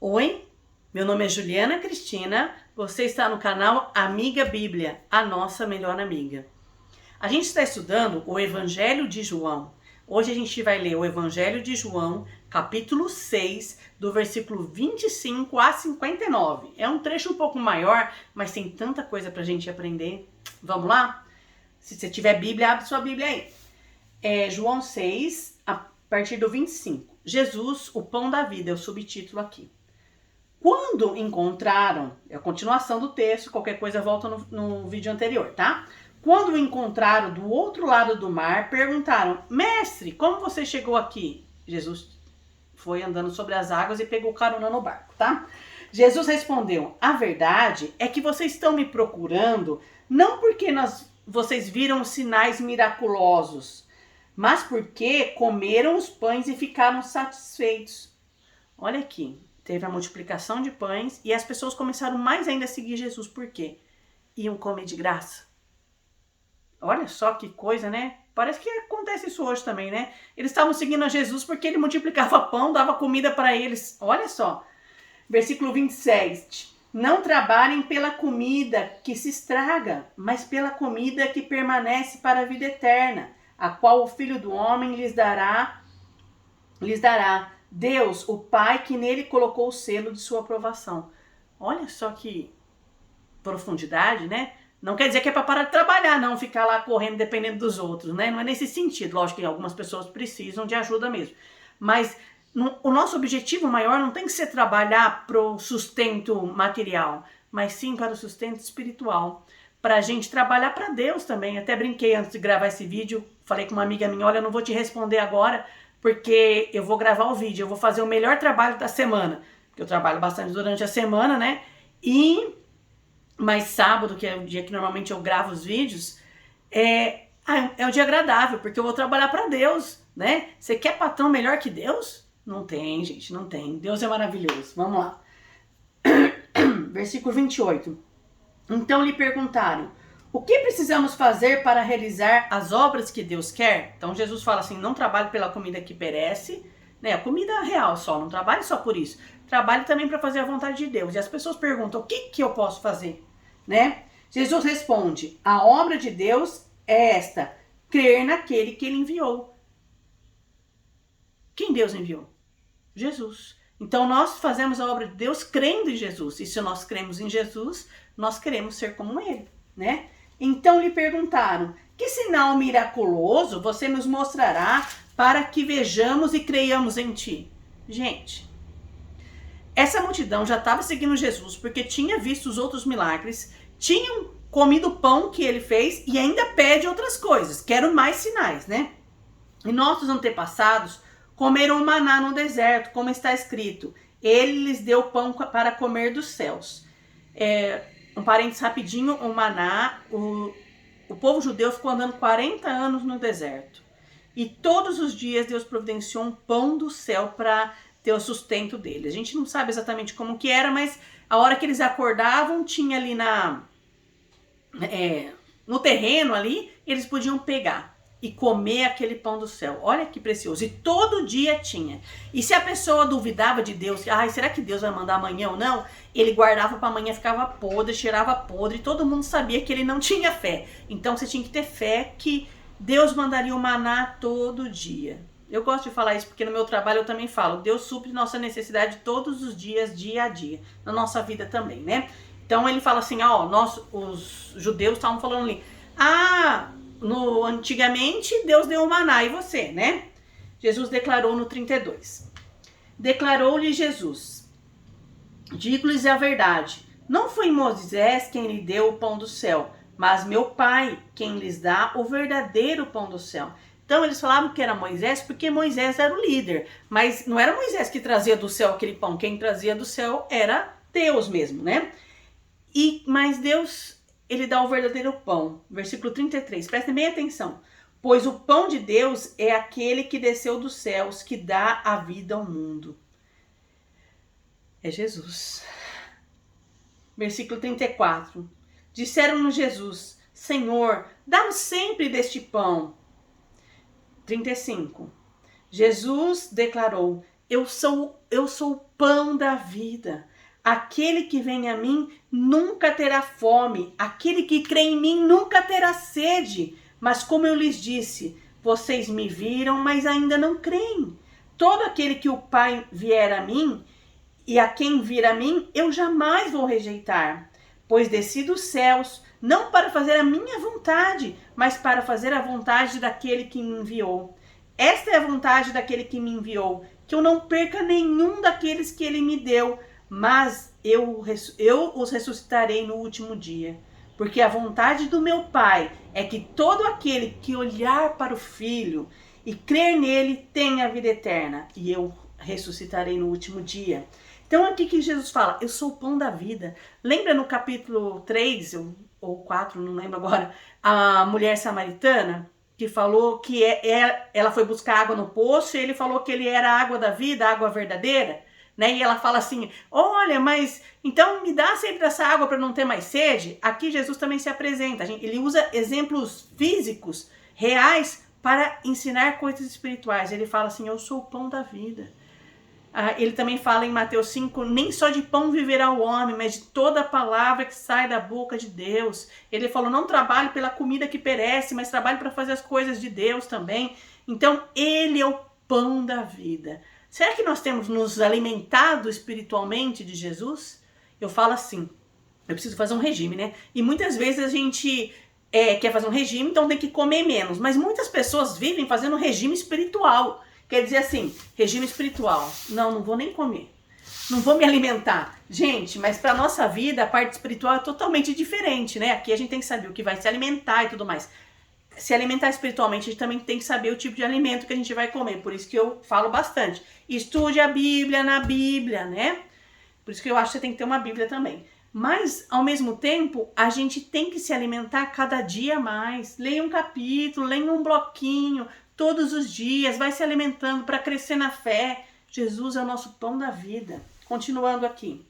Oi, meu nome é Juliana Cristina, você está no canal Amiga Bíblia, a nossa melhor amiga. A gente está estudando o Evangelho de João. Hoje a gente vai ler o Evangelho de João, capítulo 6, do versículo 25 a 59. É um trecho um pouco maior, mas tem tanta coisa para a gente aprender. Vamos lá? Se você tiver Bíblia, abre sua Bíblia aí. João 6, a partir do 25. Jesus, o pão da vida, é o subtítulo aqui. Quando encontraram, é a continuação do texto, qualquer coisa volta no vídeo anterior, tá? Quando o encontraram do outro lado do mar, perguntaram: Mestre, como você chegou aqui? Jesus foi andando sobre as águas e pegou carona no barco, tá? Jesus respondeu: a verdade é que vocês estão me procurando não porque vocês viram sinais miraculosos, mas porque comeram os pães e ficaram satisfeitos. Olha aqui. Teve a multiplicação de pães e as pessoas começaram mais ainda a seguir Jesus. Por quê? Iam comer de graça. Olha só que coisa, né? Parece que acontece isso hoje também, né? Eles estavam seguindo a Jesus porque ele multiplicava pão, dava comida para eles. Olha só. Versículo 27. Não trabalhem pela comida que se estraga, mas pela comida que permanece para a vida eterna, a qual o Filho do Homem lhes dará. Deus, o Pai, que nele colocou o selo de sua aprovação. Olha só que profundidade, né? Não quer dizer que é para parar de trabalhar, não, ficar lá correndo dependendo dos outros, né? Não é nesse sentido. Lógico que algumas pessoas precisam de ajuda mesmo. Mas o nosso objetivo maior não tem que ser trabalhar para o sustento material, mas sim para o sustento espiritual. Para a gente trabalhar para Deus também. Até brinquei antes de gravar esse vídeo, falei com uma amiga minha: olha, eu não vou te responder agora, porque eu vou gravar o vídeo, eu vou fazer o melhor trabalho da semana, porque eu trabalho bastante durante a semana, né? Mas sábado, que é o dia que normalmente eu gravo os vídeos, é um dia agradável, porque eu vou trabalhar para Deus, né? Você quer patrão melhor que Deus? Não tem, gente, não tem. Deus é maravilhoso. Vamos lá. Versículo 28. Então lhe perguntaram: o que precisamos fazer para realizar as obras que Deus quer? Então Jesus fala assim: não trabalhe pela comida que perece, né? A comida real só, não trabalhe só por isso. Trabalhe também para fazer a vontade de Deus. E as pessoas perguntam: o que eu posso fazer? Né? Jesus responde: a obra de Deus é esta, crer naquele que ele enviou. Quem Deus enviou? Jesus. Então nós fazemos a obra de Deus crendo em Jesus. E se nós cremos em Jesus, nós queremos ser como ele, né? Então lhe perguntaram: que sinal miraculoso você nos mostrará para que vejamos e creiamos em ti? Gente, essa multidão já estava seguindo Jesus porque tinha visto os outros milagres, tinham comido o pão que ele fez e ainda pede outras coisas, quero mais sinais, né? E nossos antepassados comeram maná no deserto, como está escrito: ele lhes deu pão para comer dos céus. Um parênteses rapidinho, o maná, o povo judeu ficou andando 40 anos no deserto. E todos os dias Deus providenciou um pão do céu para ter o sustento deles. A gente não sabe exatamente como que era, mas a hora que eles acordavam, tinha ali no terreno ali, eles podiam pegar e comer aquele pão do céu. Olha que precioso. E todo dia tinha. E se a pessoa duvidava de Deus, será que Deus vai mandar amanhã ou não? Ele guardava para amanhã, ficava podre, cheirava podre, e todo mundo sabia que ele não tinha fé. Então você tinha que ter fé que Deus mandaria o maná todo dia. Eu gosto de falar isso porque no meu trabalho eu também falo: Deus supre nossa necessidade todos os dias, dia a dia, na nossa vida também, né? Então ele fala assim: os judeus estavam falando ali: antigamente Deus deu o maná, e você, né? Jesus declarou no 32. Declarou-lhe Jesus: digo-lhes a verdade, não foi Moisés quem lhe deu o pão do céu, mas meu Pai quem lhes dá o verdadeiro pão do céu. Então eles falavam que era Moisés porque Moisés era o líder, mas não era Moisés que trazia do céu aquele pão, quem trazia do céu era Deus mesmo, né? Mas Deus, ele dá o verdadeiro pão. Versículo 33, prestem bem atenção. Pois o pão de Deus é aquele que desceu dos céus, que dá a vida ao mundo. É Jesus. Versículo 34. Disseram-lhe Jesus: Senhor, dá-nos sempre deste pão. 35. Jesus declarou: eu sou o pão da vida. Aquele que vem a mim nunca terá fome. Aquele que crê em mim nunca terá sede. Mas como eu lhes disse, vocês me viram, mas ainda não creem. Todo aquele que o Pai vier a mim, e a quem vir a mim, eu jamais vou rejeitar. Pois desci dos céus, não para fazer a minha vontade, mas para fazer a vontade daquele que me enviou. Esta é a vontade daquele que me enviou, que eu não perca nenhum daqueles que ele me deu, mas eu os ressuscitarei no último dia. Porque a vontade do meu Pai é que todo aquele que olhar para o Filho e crer nele tenha a vida eterna, e eu ressuscitarei no último dia. Então aqui que Jesus fala, eu sou o pão da vida. Lembra no capítulo 3 ou 4, não lembro agora, a mulher samaritana, que falou que ela foi buscar água no poço e ele falou que ele era a água da vida, a água verdadeira, né? E ela fala assim, olha, mas então me dá sempre essa água para não ter mais sede. Aqui Jesus também se apresenta, ele usa exemplos físicos, reais, para ensinar coisas espirituais. Ele fala assim, eu sou o pão da vida. Ele também fala em Mateus 5, nem só de pão viverá o homem, mas de toda a palavra que sai da boca de Deus. Ele falou, não trabalhe pela comida que perece, mas trabalhe para fazer as coisas de Deus também. Então, ele é o pão da vida. Será que nós temos nos alimentado espiritualmente de Jesus? Eu falo assim, eu preciso fazer um regime, né? E muitas vezes a gente quer fazer um regime, então tem que comer menos. Mas muitas pessoas vivem fazendo um regime espiritual. Quer dizer assim, regime espiritual. Não vou nem comer. Não vou me alimentar. Gente, mas para nossa vida, a parte espiritual é totalmente diferente, né? Aqui a gente tem que saber o que vai se alimentar e tudo mais. Se alimentar espiritualmente, a gente também tem que saber o tipo de alimento que a gente vai comer. Por isso que eu falo bastante. Estude a Bíblia na Bíblia, né? Por isso que eu acho que você tem que ter uma Bíblia também. Mas, ao mesmo tempo, a gente tem que se alimentar cada dia mais. Leia um capítulo, leia um bloquinho, todos os dias, vai se alimentando para crescer na fé. Jesus é o nosso pão da vida. Continuando aqui.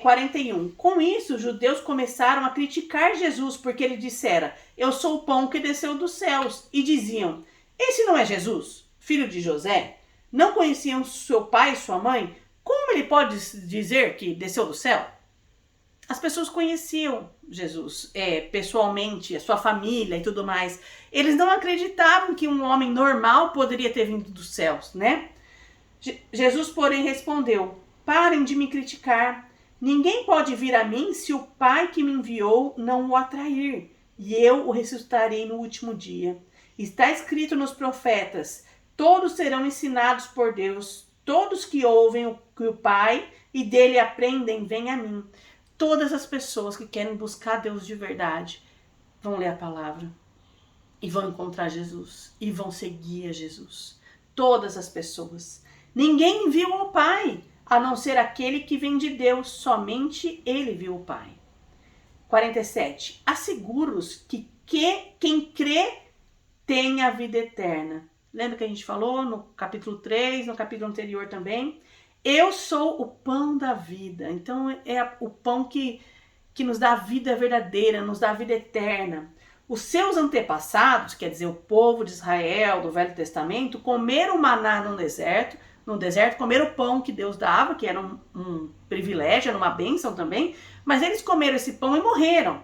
41. Com isso, os judeus começaram a criticar Jesus, porque ele dissera, eu sou o pão que desceu dos céus. E diziam, esse não é Jesus, filho de José? Não conheciam seu pai e sua mãe? Como ele pode dizer que desceu do céu? As pessoas conheciam Jesus pessoalmente, a sua família e tudo mais. Eles não acreditavam que um homem normal poderia ter vindo dos céus, né? Jesus, porém, respondeu, parem de me criticar. Ninguém pode vir a mim se o Pai que me enviou não o atrair, e eu o ressuscitarei no último dia. Está escrito nos profetas, todos serão ensinados por Deus, todos que ouvem o que o Pai e dele aprendem, vêm a mim. Todas as pessoas que querem buscar Deus de verdade vão ler a palavra e vão encontrar Jesus e vão seguir a Jesus. Todas as pessoas. Ninguém viu o Pai, a não ser aquele que vem de Deus. Somente ele viu o Pai. 47. Asseguro-os que quem crê tem a vida eterna. Lembra que a gente falou no capítulo 3, no capítulo anterior também? Eu sou o pão da vida. Então é o pão que nos dá a vida verdadeira, nos dá a vida eterna. Os seus antepassados, quer dizer, o povo de Israel do Velho Testamento, comeram maná no deserto, comeram o pão que Deus dava, que era um privilégio, era uma bênção também, mas eles comeram esse pão e morreram.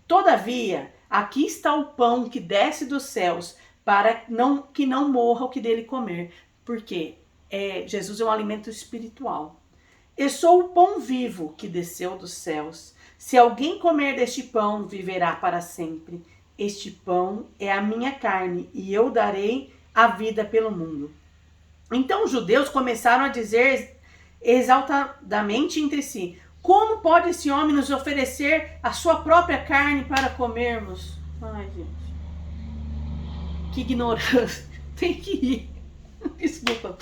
Todavia, aqui está o pão que desce dos céus, para que não morra o que dele comer. Por quê? Jesus é um alimento espiritual. Eu sou o pão vivo que desceu dos céus. Se alguém comer deste pão, viverá para sempre. Este pão é a minha carne, e eu darei a vida pelo mundo. Então os judeus começaram a dizer exaltadamente entre si, como pode esse homem nos oferecer a sua própria carne para comermos? Ai, gente. Que ignorância. Tem que ir. Desculpa.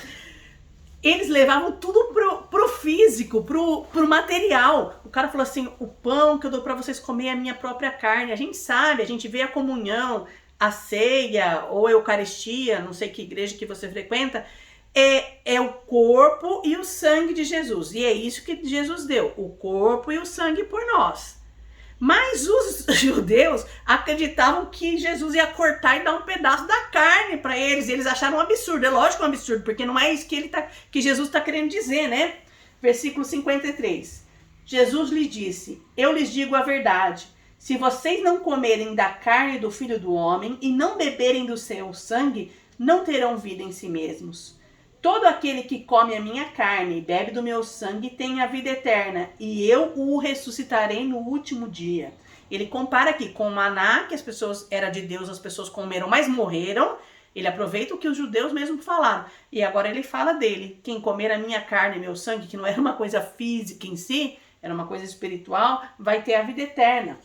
Eles levavam tudo pro físico, pro material. O cara falou assim, o pão que eu dou para vocês comer é a minha própria carne. A gente sabe, a gente vê a comunhão, a ceia ou a eucaristia, não sei que igreja que você frequenta, é o corpo e o sangue de Jesus. E é isso que Jesus deu, o corpo e o sangue por nós. Mas os judeus acreditavam que Jesus ia cortar e dar um pedaço da carne para eles. E eles acharam um absurdo. É lógico um absurdo, porque não é isso que Jesus está querendo dizer, né? Versículo 53. Jesus lhe disse: eu lhes digo a verdade. Se vocês não comerem da carne do Filho do Homem e não beberem do seu sangue, não terão vida em si mesmos. Todo aquele que come a minha carne e bebe do meu sangue tem a vida eterna, e eu o ressuscitarei no último dia. Ele compara aqui com o maná, que as pessoas, era de Deus, as pessoas comeram, mas morreram. Ele aproveita o que os judeus mesmo falaram. E agora ele fala dele. Quem comer a minha carne e meu sangue, que não era uma coisa física em si, era uma coisa espiritual, vai ter a vida eterna.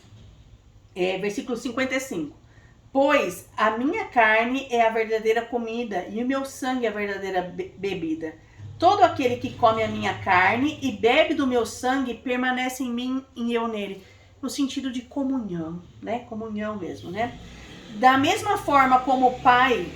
Versículo 55. Pois a minha carne é a verdadeira comida e o meu sangue é a verdadeira bebida. Todo aquele que come a minha carne e bebe do meu sangue permanece em mim e eu nele. No sentido de comunhão, né? Comunhão mesmo, né? Da mesma forma como o Pai...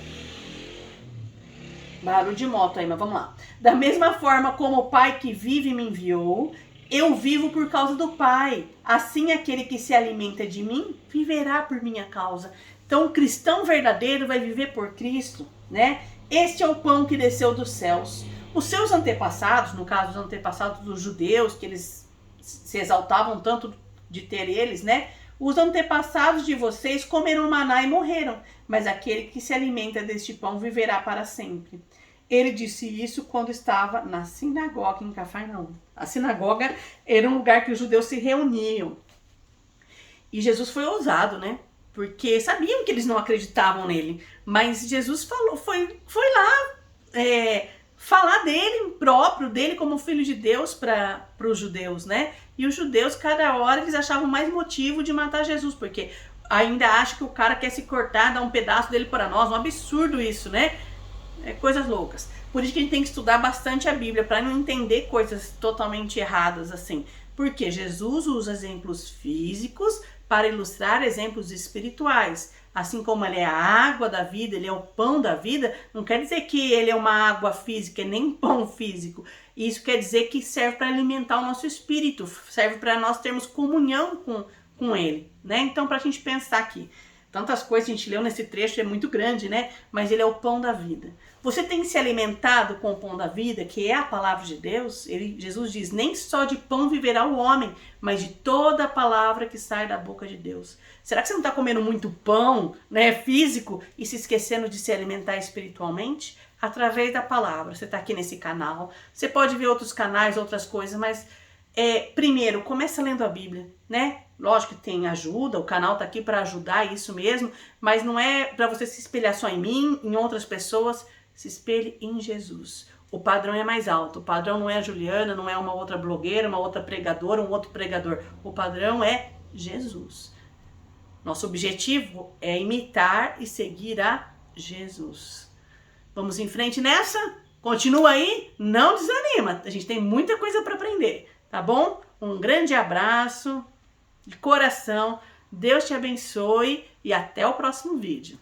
Barulho de moto aí, mas vamos lá. Da mesma forma como o Pai que vive me enviou, eu vivo por causa do Pai. Assim aquele que se alimenta de mim viverá por minha causa. Então, o cristão verdadeiro vai viver por Cristo, né? Este é o pão que desceu dos céus. Os seus antepassados, no caso, os antepassados dos judeus, que eles se exaltavam tanto de ter eles, né? Os antepassados de vocês comeram maná e morreram, mas aquele que se alimenta deste pão viverá para sempre. Ele disse isso quando estava na sinagoga em Cafarnaum. A sinagoga era um lugar que os judeus se reuniam. E Jesus foi ousado, né? Porque sabiam que eles não acreditavam nele. Mas Jesus foi lá falar dele próprio, dele como filho de Deus para os judeus, né? E os judeus, cada hora, eles achavam mais motivo de matar Jesus, porque ainda acham que o cara quer se cortar, dar um pedaço dele para nós. Um absurdo isso, né? Coisas loucas. Por isso que a gente tem que estudar bastante a Bíblia, para não entender coisas totalmente erradas assim. Porque Jesus usa exemplos físicos para ilustrar exemplos espirituais. Assim como ele é a água da vida, ele é o pão da vida, não quer dizer que ele é uma água física, nem pão físico. Isso quer dizer que serve para alimentar o nosso espírito, serve para nós termos comunhão com ele, né? Então, para a gente pensar aqui, tantas coisas a gente leu nesse trecho, é muito grande, né? Mas ele é o pão da vida. Você tem se alimentado com o pão da vida, que é a palavra de Deus? Jesus diz, nem só de pão viverá o homem, mas de toda a palavra que sai da boca de Deus. Será que você não está comendo muito pão, né, físico, e se esquecendo de se alimentar espiritualmente? Através da palavra. Você está aqui nesse canal, você pode ver outros canais, outras coisas, mas primeiro, começa lendo a Bíblia, né? Lógico que tem ajuda, o canal tá aqui para ajudar, isso mesmo, mas não é para você se espelhar só em mim, em outras pessoas, se espelhe em Jesus. O padrão é mais alto, o padrão não é a Juliana, não é uma outra blogueira, uma outra pregadora, um outro pregador. O padrão é Jesus. Nosso objetivo é imitar e seguir a Jesus. Vamos em frente nessa? Continua aí, não desanima, a gente tem muita coisa para aprender, tá bom? Um grande abraço de coração, Deus te abençoe e até o próximo vídeo.